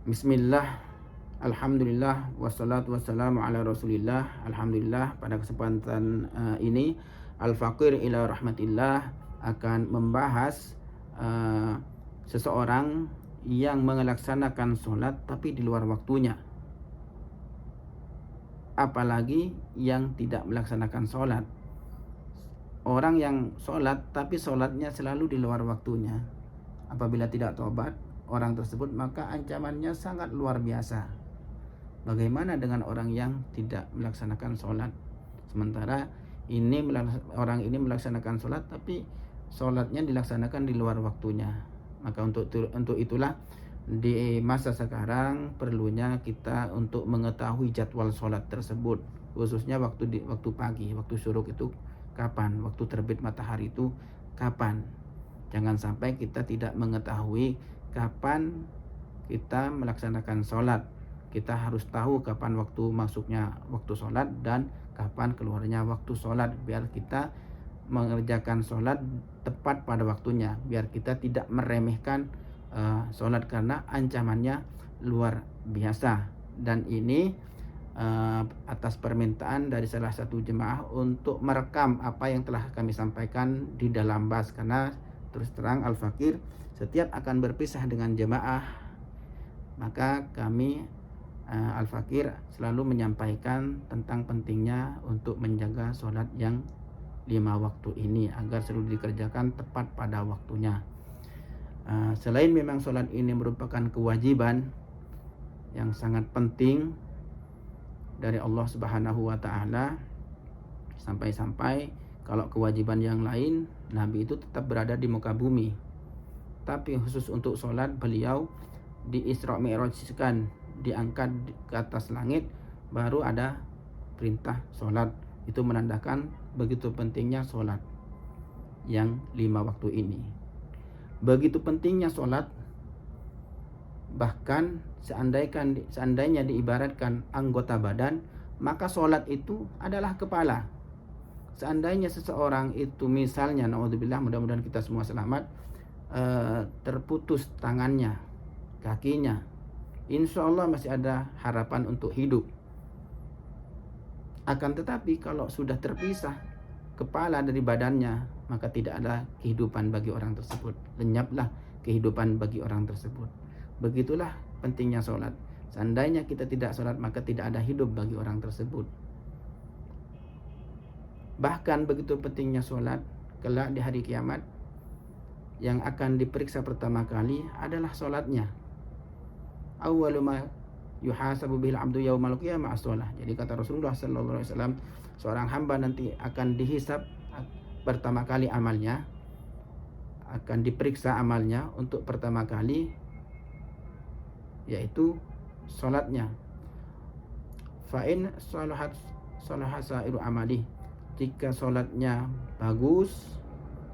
Bismillah, Alhamdulillah, wassalatu wassalamu ala rasulillah. Alhamdulillah, pada kesempatan ini Al-Faqir ila rahmatillah akan membahas seseorang yang melaksanakan sholat tapi di luar waktunya, apalagi yang tidak melaksanakan sholat. Orang yang sholat tapi sholatnya selalu di luar waktunya, apabila tidak tobat orang tersebut maka ancamannya sangat luar biasa. Bagaimana dengan orang yang tidak melaksanakan sholat, sementara orang ini melaksanakan sholat tapi sholatnya dilaksanakan di luar waktunya? Maka untuk itulah di masa sekarang perlunya kita untuk mengetahui jadwal sholat tersebut, khususnya waktu pagi, waktu syuruk itu kapan, waktu terbit matahari itu kapan. Jangan sampai kita tidak mengetahui kapan kita melaksanakan sholat. Kita harus tahu kapan waktu masuknya waktu sholat dan kapan keluarnya waktu sholat, biar kita mengerjakan sholat tepat pada waktunya, biar kita tidak meremehkan sholat karena ancamannya luar biasa. Dan ini atas permintaan dari salah satu jemaah untuk merekam apa yang telah kami sampaikan di dalam bas, karena terus terang Al-Faqir setiap akan berpisah dengan jemaah, maka kami Al-Faqir selalu menyampaikan tentang pentingnya untuk menjaga sholat yang 5 waktu ini agar selalu dikerjakan tepat pada waktunya. Selain memang sholat ini merupakan kewajiban yang sangat penting dari Allah Subhanahu wa Ta'ala, sampai-sampai kalau kewajiban yang lain Nabi itu tetap berada di muka bumi, tapi khusus untuk sholat beliau di Isra Mi'rajkan, diangkat ke atas langit, baru ada perintah sholat. Itu menandakan begitu pentingnya sholat yang 5 waktu ini. Begitu pentingnya sholat, bahkan seandainya diibaratkan anggota badan, maka sholat itu adalah kepala. Seandainya seseorang itu misalnya, naudzubillah, mudah-mudahan kita semua selamat, terputus tangannya, kakinya, insya Allah masih ada harapan untuk hidup. Akan tetapi kalau sudah terpisah kepala dari badannya, maka tidak ada kehidupan bagi orang tersebut, lenyaplah kehidupan bagi orang tersebut. Begitulah pentingnya sholat. Seandainya kita tidak sholat, maka tidak ada hidup bagi orang tersebut. Bahkan begitu pentingnya sholat, kelak di hari kiamat yang akan diperiksa pertama kali adalah sholatnya. Awwalu ma yuhasabu bil abdu yaumal qiyamah as-shalah. Jadi kata Rasulullah sallallahu alaihi wasallam, seorang hamba nanti akan dihisab pertama kali amalnya, akan diperiksa amalnya untuk pertama kali, yaitu sholatnya. Fa'in salahat sairu amali. Jika sholatnya bagus,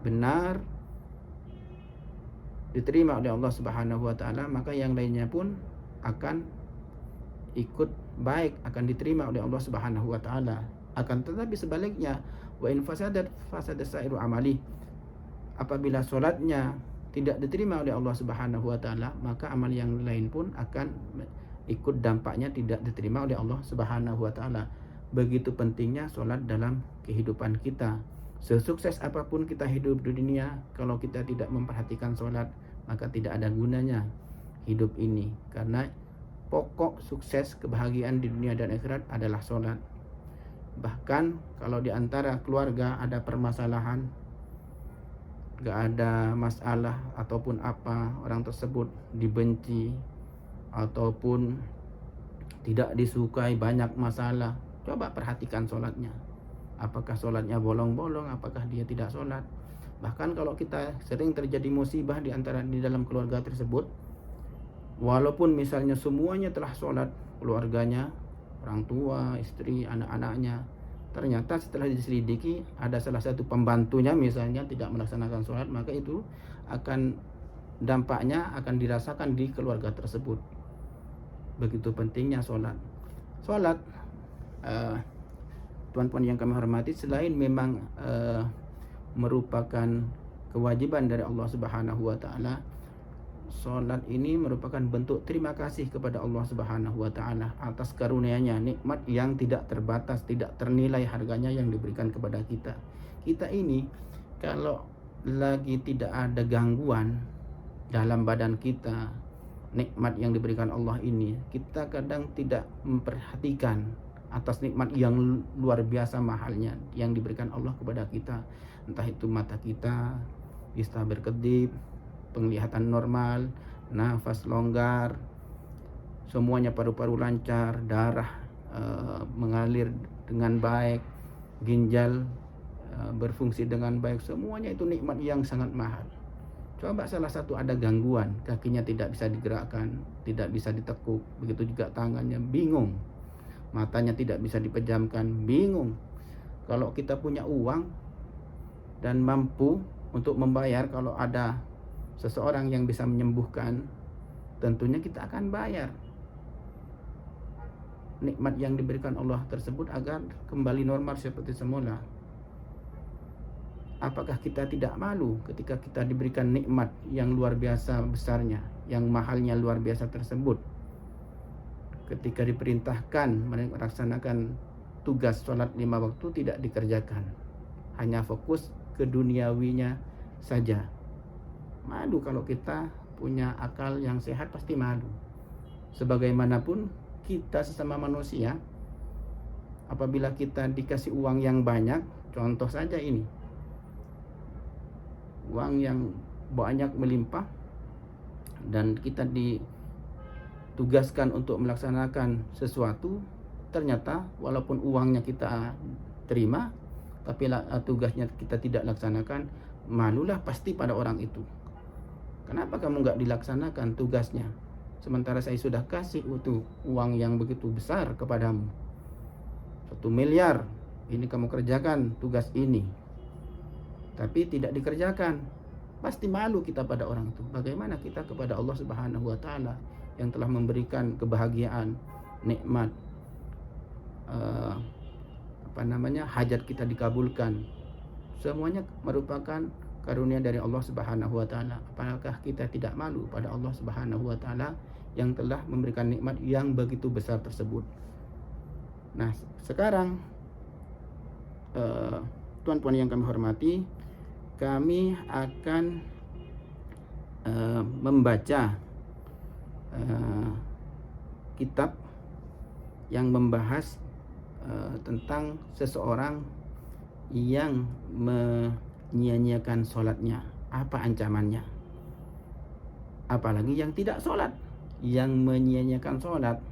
benar, diterima oleh Allah Subhanahu wa Ta'ala, maka yang lainnya pun akan ikut baik, akan diterima oleh Allah Subhanahu wa Ta'ala. Akan tetapi sebaliknya, wa in fasada sairu amali, apabila sholatnya tidak diterima oleh Allah Subhanahu wa Ta'ala, maka amal yang lain pun akan ikut dampaknya tidak diterima oleh Allah Subhanahu wa Ta'ala. Begitu pentingnya sholat dalam kehidupan kita. Sesukses apapun kita hidup di dunia, kalau kita tidak memperhatikan sholat, maka tidak ada gunanya hidup ini. Karena pokok sukses kebahagiaan di dunia dan akhirat adalah sholat. Bahkan kalau di antara keluarga ada permasalahan, gak ada masalah ataupun apa, orang tersebut dibenci ataupun tidak disukai, banyak masalah, coba perhatikan sholatnya. Apakah sholatnya bolong-bolong, apakah dia tidak sholat. Bahkan kalau kita sering terjadi musibah di dalam keluarga tersebut, walaupun misalnya semuanya telah sholat, keluarganya, orang tua, istri, anak-anaknya, ternyata setelah diselidiki ada salah satu pembantunya misalnya tidak melaksanakan sholat, maka itu akan dampaknya akan dirasakan di keluarga tersebut. Begitu pentingnya sholat. Sholat, tuan-tuan yang kami hormati, selain memang merupakan kewajiban dari Allah Subhanahu wa Ta'ala, Salat ini merupakan bentuk terima kasih kepada Allah Subhanahu wa taala atas karunia-Nya, nikmat yang tidak terbatas, tidak ternilai harganya yang diberikan kepada kita. Kita ini kalau lagi tidak ada gangguan dalam badan kita, nikmat yang diberikan Allah ini, kita kadang tidak memperhatikan atas nikmat yang luar biasa mahalnya yang diberikan Allah kepada kita. Entah itu mata kita bisa berkedip, penglihatan normal, nafas longgar, semuanya paru-paru lancar, darah mengalir dengan baik, ginjal berfungsi dengan baik, semuanya itu nikmat yang sangat mahal. Coba salah satu ada gangguan, kakinya tidak bisa digerakkan, tidak bisa ditekuk, begitu juga tangannya, bingung. Matanya tidak bisa dipejamkan, bingung. Kalau kita punya uang dan mampu untuk membayar, kalau ada seseorang yang bisa menyembuhkan, tentunya kita akan bayar nikmat yang diberikan Allah tersebut agar kembali normal seperti semula. Apakah kita tidak malu ketika kita diberikan nikmat yang luar biasa besarnya, yang mahalnya luar biasa tersebut? Ketika diperintahkan melaksanakan tugas sholat 5 waktu tidak dikerjakan, hanya fokus ke duniawinya saja. Malu kalau kita punya akal yang sehat, pasti malu. Sebagaimanapun kita sesama manusia, apabila kita dikasih uang yang banyak, contoh saja ini, uang yang banyak melimpah, dan kita ditugaskan untuk melaksanakan sesuatu, ternyata walaupun uangnya kita terima, tapi tugasnya kita tidak laksanakan, malulah pasti pada orang itu. Kenapa kamu nggak dilaksanakan tugasnya? Sementara saya sudah kasih itu uang yang begitu besar kepadamu, 1 miliar, ini kamu kerjakan tugas ini, tapi tidak dikerjakan. Pasti malu kita pada orang itu. Bagaimana kita kepada Allah Subhanahu wa taala yang telah memberikan kebahagiaan, nikmat, hajat kita dikabulkan. Semuanya merupakan karunia dari Allah Subhanahu wa taala. Apakah kita tidak malu pada Allah Subhanahu wa taala yang telah memberikan nikmat yang begitu besar tersebut? Nah, sekarang tuan-tuan yang kami hormati, kami akan membaca kitab yang membahas tentang seseorang yang menyia-nyiakan sholatnya. Apa ancamannya? Apalagi yang tidak sholat, yang menyia-nyiakan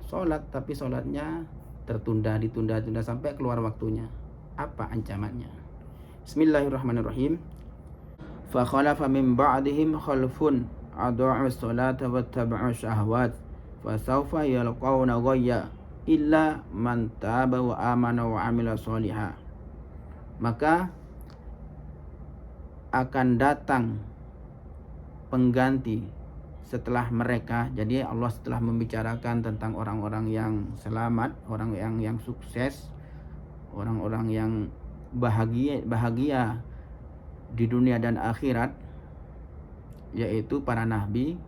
sholat tapi sholatnya ditunda sampai keluar waktunya. Apa ancamannya? Bismillahirrahmanirrahim. Fa khalafa min ba'dihim khalfun adha'u sholata wattaba'u syahwat fa sawfa yalqawna ghayya illa man taba wa amana wa amila sholiha. Maka akan datang pengganti setelah mereka. Jadi Allah setelah membicarakan tentang orang-orang yang selamat, orang yang sukses, orang-orang yang bahagia di dunia dan akhirat, yaitu para nabi.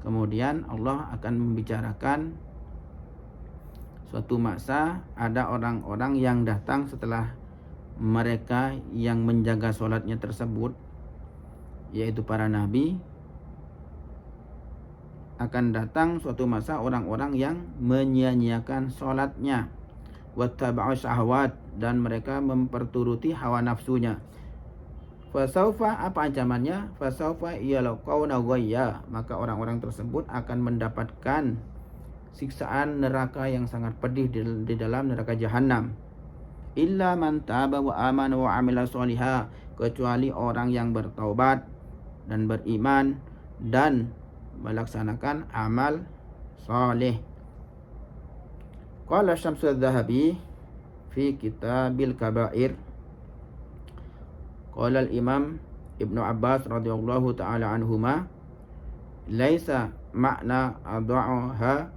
Kemudian Allah akan membicarakan suatu masa ada orang-orang yang datang setelah mereka yang menjaga sholatnya tersebut, yaitu para nabi. Akan datang suatu masa orang-orang yang menyia-nyiakan sholatnya, wattaba'u syahwat, dan mereka memperturuti hawa nafsunya. Fasaufa, apa ancamannya? Fasaufa yalqawna ghayya, maka orang-orang tersebut akan mendapatkan siksaan neraka yang sangat pedih di dalam neraka jahanam. Illa man taba wa amana wa amila sholiha, kecuali orang yang bertaubat dan beriman dan melaksanakan amal saleh. Qala Syamsul Dzahabi fi Kitabil Kabair, qala al-Imam Ibnu Abbas radhiyallahu taala anhuma, laisa makna adha'uha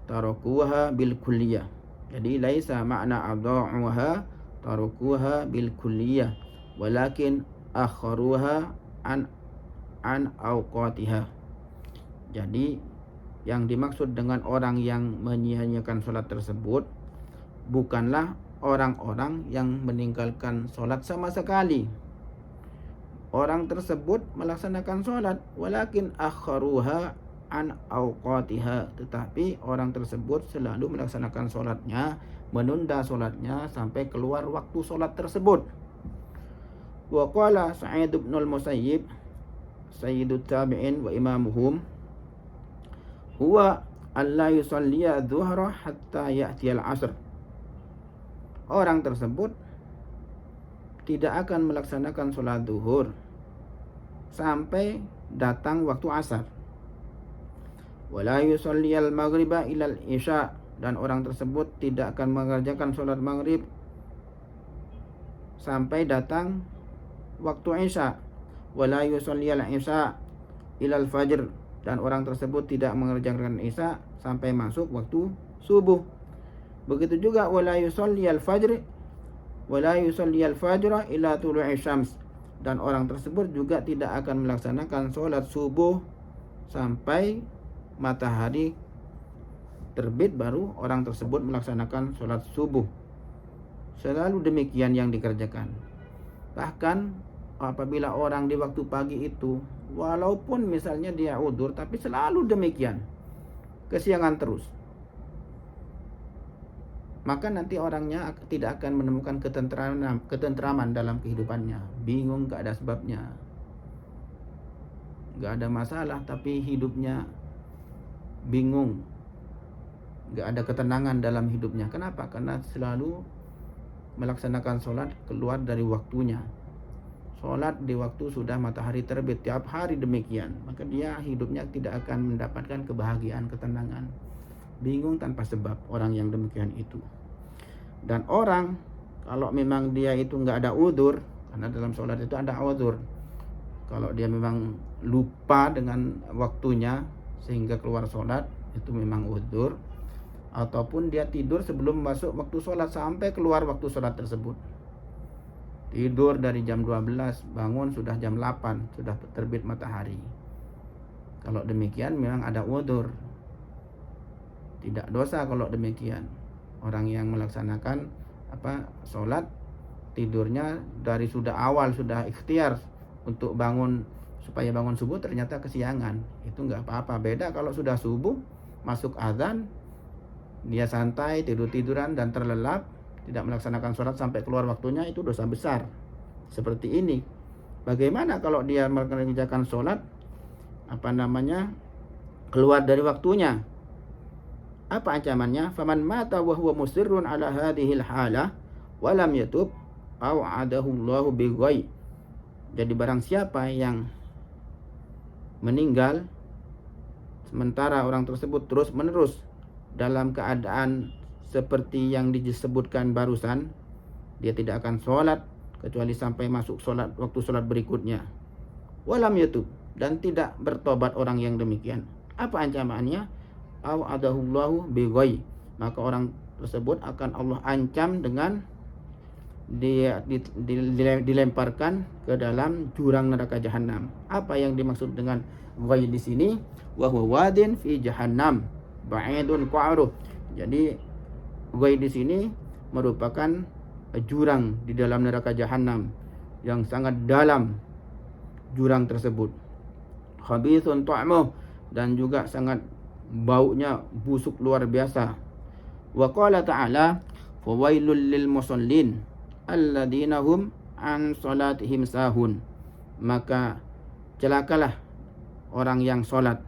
tarakuha bil kulliyah. Jadi laisa makna adha'uha tarakuha bil kulliyah, walakin akharuha an awqatiha. Jadi yang dimaksud dengan orang yang menyia-nyiakan sholat tersebut bukanlah orang-orang yang meninggalkan sholat sama sekali. Orang tersebut melaksanakan sholat, walakin akharuha an awqatiha, tetapi orang tersebut selalu melaksanakan sholatnya, menunda sholatnya sampai keluar waktu sholat tersebut. Wa qala Sa'id bin al-Musayyib, sayyidut tabi'in wa imamuhum, huwa alla yusalliya dhuhra hatta ya'tiyal asr. Orang tersebut tidak akan melaksanakan sholat zuhur sampai datang waktu asar. Wala yusalliyal maghriba ilal isya, dan orang tersebut tidak akan mengerjakan sholat maghrib sampai datang waktu isya. Wala yusalliyal isya ilal fajr, dan orang tersebut tidak mengerjakan isya sampai masuk waktu subuh. Begitu juga wala yusalliyal fajr ila tulu'i syams, dan orang tersebut juga tidak akan melaksanakan sholat subuh sampai matahari terbit, baru orang tersebut melaksanakan sholat subuh. Selalu demikian yang dikerjakan. Bahkan apabila orang di waktu pagi itu, walaupun misalnya dia udzur, tapi selalu demikian, kesiangan terus, maka nanti orangnya tidak akan menemukan ketentraman dalam kehidupannya. Bingung, gak ada sebabnya, gak ada masalah, tapi hidupnya bingung, gak ada ketenangan dalam hidupnya. Kenapa? Karena selalu melaksanakan sholat keluar dari waktunya. Sholat di waktu sudah matahari terbit, tiap hari demikian. Maka dia hidupnya tidak akan mendapatkan kebahagiaan, ketenangan. Bingung tanpa sebab orang yang demikian itu. Dan orang kalau memang dia itu nggak ada udzur, karena dalam sholat itu ada udzur, kalau dia memang lupa dengan waktunya sehingga keluar sholat, itu memang udzur. Ataupun dia tidur sebelum masuk waktu sholat sampai keluar waktu sholat tersebut. Tidur dari jam 12, bangun sudah jam 8, sudah terbit matahari. Kalau demikian memang ada udzur. Tidak dosa kalau demikian. Orang yang melaksanakan sholat, tidurnya dari sudah awal, sudah ikhtiar untuk bangun, supaya bangun subuh, ternyata kesiangan, itu nggak apa-apa. Beda kalau sudah subuh, masuk azan, dia santai, tidur-tiduran dan terlelap, tidak melaksanakan sholat sampai keluar waktunya, itu dosa besar. Seperti ini. Bagaimana kalau dia mengerjakan sholat keluar dari waktunya? Apa ancamannya? Faman mata wa huwa musirrun ala hadhil halah wa lam yatub aw adahu Allahu bighai. Jadi barang siapa yang meninggal sementara orang tersebut terus menerus dalam keadaan seperti yang disebutkan barusan, dia tidak akan sholat kecuali sampai masuk sholat, waktu sholat berikutnya. Walam yatub, dan tidak bertobat orang yang demikian. Apa ancamannya? Aw adahullahu bighai, maka orang tersebut akan Allah ancam dengan dia dilemparkan ke dalam jurang neraka jahanam. Apa yang dimaksud dengan ghai di sini? Wa huwa wadin fi jahannam ba'idun qa'ruh. Jadi ghai di sini merupakan jurang di dalam neraka jahanam yang sangat dalam. Jurang tersebut khabithun ta'muh, dan juga sangat baunya busuk luar biasa. Wa qala ta'ala fawailul lil musallin alladzina hum an salatihim sahun. Maka celakalah orang yang sholat.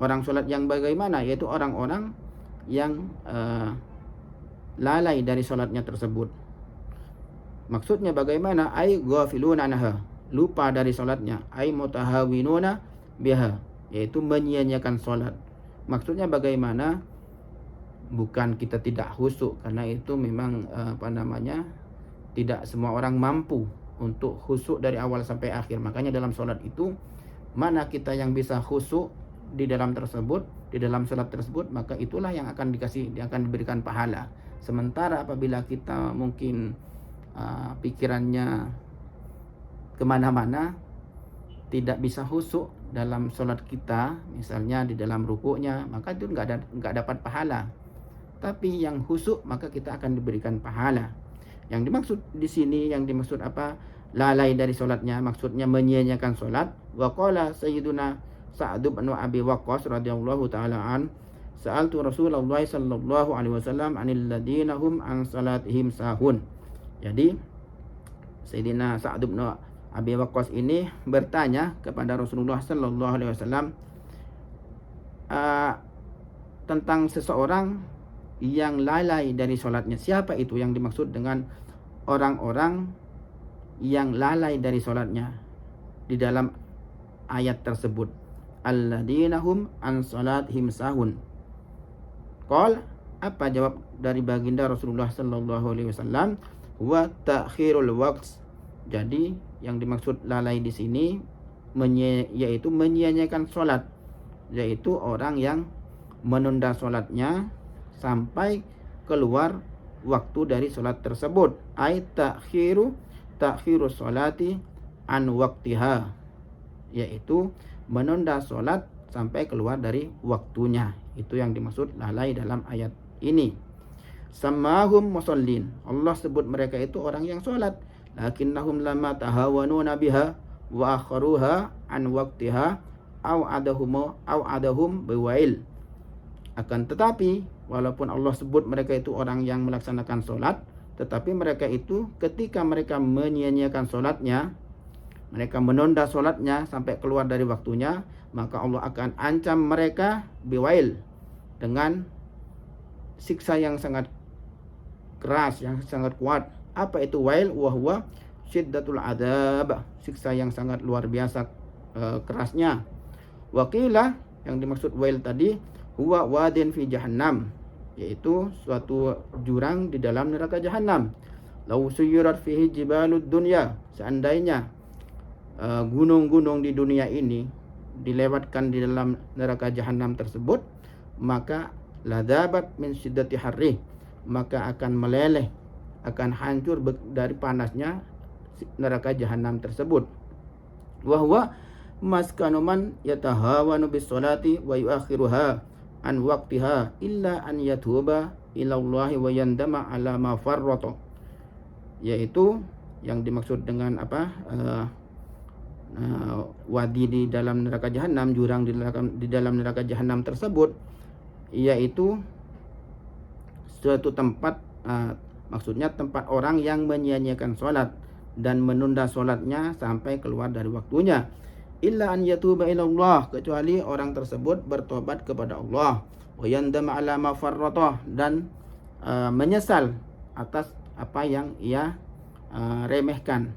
Orang sholat yang bagaimana? Yaitu orang-orang yang lalai dari sholatnya tersebut. Maksudnya bagaimana? Ay ghafiluna anha, lupa dari sholatnya. Ay mutahawinuna biha, yaitu menyia-nyiakan sholat. Maksudnya bagaimana? Bukan kita tidak khusyuk, karena itu memang tidak semua orang mampu untuk khusyuk dari awal sampai akhir. Makanya dalam sholat itu, mana kita yang bisa khusyuk di dalam sholat tersebut, maka itulah yang akan diberikan pahala. Sementara apabila kita mungkin pikirannya kemana-mana, tidak bisa khusyuk, dalam sholat kita, misalnya di dalam rukuknya, maka itu nggak dapat pahala. Tapi yang khusyuk maka kita akan diberikan pahala. Yang dimaksud di sini, yang dimaksud apa? Lalai dari sholatnya, maksudnya menyia-nyiakan sholat. Wa qala sayyiduna Sa'd bin Abi Waqqas radhiyallahu taala an, sa'altu Rasulullah sallallahu alaihi wasallam 'anil ladina hum an salatihim sahun. Jadi Sayyidina Sa'd bin Abi Waqqas ini bertanya kepada Rasulullah sallallahu alaihi wasallam tentang seseorang yang lalai dari sholatnya. Siapa itu yang dimaksud dengan orang-orang yang lalai dari sholatnya di dalam ayat tersebut? Alladzina hum an salatihim sahun. Qal, apa jawab dari baginda Rasulullah sallallahu alaihi wasallam? Wa ta'khirul waqt. Jadi yang dimaksud lalai di sini yaitu menyia-nyiakan sholat, yaitu orang yang menunda sholatnya sampai keluar waktu dari sholat tersebut. Ai ta'khiru sholati an waqtiha, yaitu menunda sholat sampai keluar dari waktunya. Itu yang dimaksud lalai dalam ayat ini. Samahum musallin, Allah sebut mereka itu orang yang sholat, lakinnahum lama tahawanuna biha wa akharuha an waqtiha au adahum biwail. Akan tetapi walaupun Allah sebut mereka itu orang yang melaksanakan sholat, tetapi mereka itu ketika mereka menyia-nyiakan sholatnya, mereka menunda sholatnya sampai keluar dari waktunya, maka Allah akan ancam mereka biwail, dengan siksa yang sangat keras, yang sangat kuat. Apa itu wail? Wahwa syiddatul adab, siksa yang sangat luar biasa kerasnya. Waqilah, yang dimaksud wail tadi, huwa wadin fi jahannam, yaitu suatu jurang di dalam neraka jahanam. Lau suyirat fihi jibalud dunya, seandainya gunung-gunung di dunia ini dilewatkan di dalam neraka jahanam tersebut, maka ladabat min syiddati harri, maka akan meleleh, akan hancur dari panasnya neraka jahanam tersebut. Wa huwa maskanu man yatahawanu bis salati wa yuakhiruha an waqtiha illa an yatuba ila Allah wa yandama ala ma farrata, yaitu yang dimaksud dengan apa? Wadi di dalam neraka jahanam, jurang di dalam neraka jahanam tersebut, yaitu suatu tempat, maksudnya tempat orang yang menyia-nyiakan sholat dan menunda sholatnya sampai keluar dari waktunya. Illa an yatuba ila Allah, kecuali orang tersebut bertobat kepada Allah, wa yandama ala ma farrata, dan menyesal atas apa yang ia remehkan.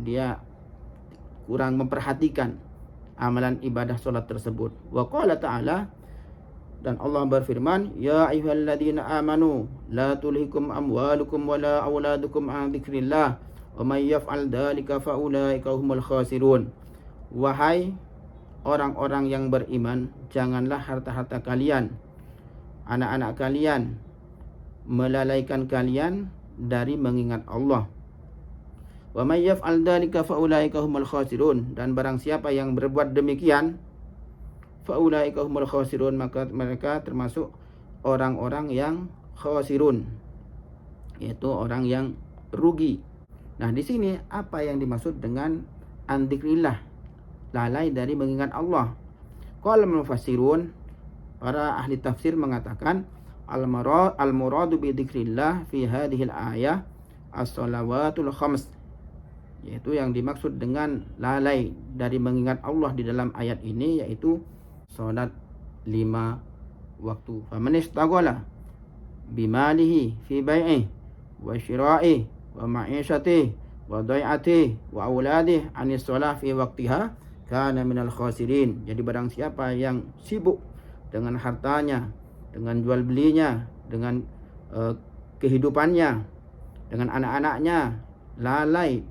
Dia kurang memperhatikan amalan ibadah sholat tersebut. Wa qala ta'ala, dan Allah berfirman, ya ayyuhalladzina amanu la tulhikum amwalukum wala auladukum an dzikrillah wa may yaf'al dzalika fa ulaika humul khasirun. Wahai orang-orang yang beriman, janganlah harta-harta kalian, anak-anak kalian, melalaikan kalian dari mengingat Allah. Wa may yaf'al dzalika fa ulaika humul khasirun, dan barang siapa yang berbuat demikian, fa ulaika humul khasirun, maka mereka termasuk orang-orang yang khasirun, yaitu orang yang rugi. Nah, di sini apa yang dimaksud dengan an-dzikrillah, lalai dari mengingat Allah? Qala mufassirun, para ahli tafsir mengatakan al-muradu bi dzikrillah fi hadhil ayah as-shalawatul khams, yaitu yang dimaksud dengan lalai dari mengingat Allah di dalam ayat ini yaitu salat 5 waktu. Faman istaghala bimalihi fi bai'i wa syira'i wa ma'isyati wa dai'ati wa auladihi anis shalah fi waqtiha kana minal khasirin. Jadi barang siapa yang sibuk dengan hartanya, dengan jual belinya, dengan kehidupannya, dengan anak-anaknya, lalai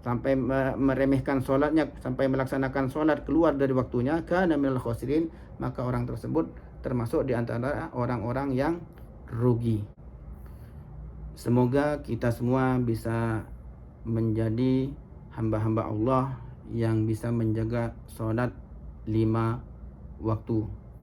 sampai meremehkan sholatnya, sampai melaksanakan sholat keluar dari waktunya, kana minal khasirin, maka orang tersebut termasuk di antara orang-orang yang rugi. Semoga kita semua bisa menjadi hamba-hamba Allah yang bisa menjaga sholat 5 waktu.